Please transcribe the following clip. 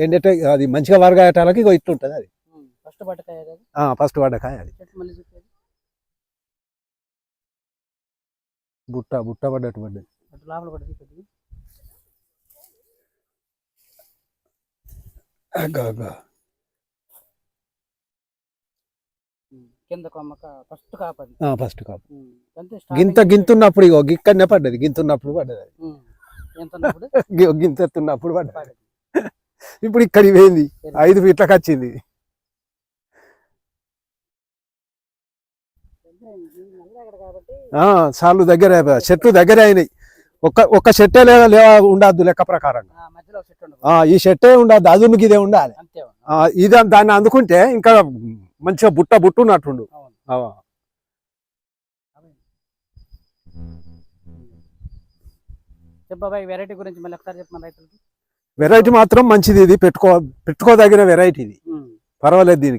ఏంటంటే అది మంచిగా వరగాయటాలకి ఇగో ఇట్లుంటది అది. ఫస్ట్ పడ్డకాయ అది. ఫస్ట్ పడ్డ కాయ అది. మళ్ళీ చెప్పేది బుట్ట బుట్ట పడ్డట్టు పడ్డది. లోపల పడ్డది కొద్దిగా. కింద కొమ్మక ఫస్ట్ కాపది. ఫస్ట్ కాపు గింతున్నప్పుడు ఇగో గిక్కడనే పడ్డది. గింతున్నప్పుడు పడ్డది అది. గింతెత్తున్నప్పుడు పడ్డది. ఇప్పుడు ఇక్కడికి పోయింది 5 ఫీట్లకు వచ్చింది. సార్లు దగ్గర చెట్లు దగ్గర అయినాయి. ఒక్క చెట్టే లేవా ఉండద్దు లెక్క ప్రకారంగా. ఈ చెట్టే ఉండద్దు, అదునికి ఇదే ఉండాలి. ఇది దాన్ని అందుకుంటే ఇంకా మంచిగా బుట్ట ఉన్నట్టుండు. చెప్పబాయ్ వెరైటీ గురించి మళ్ళీ ఒకసారి చెప్పమని రైతులకి. వెరైటీ మాత్రం మంచిది. ఇది పెట్టుకోదగిన వెరైటీ. ఇది పర్వాలేదు దీనికి.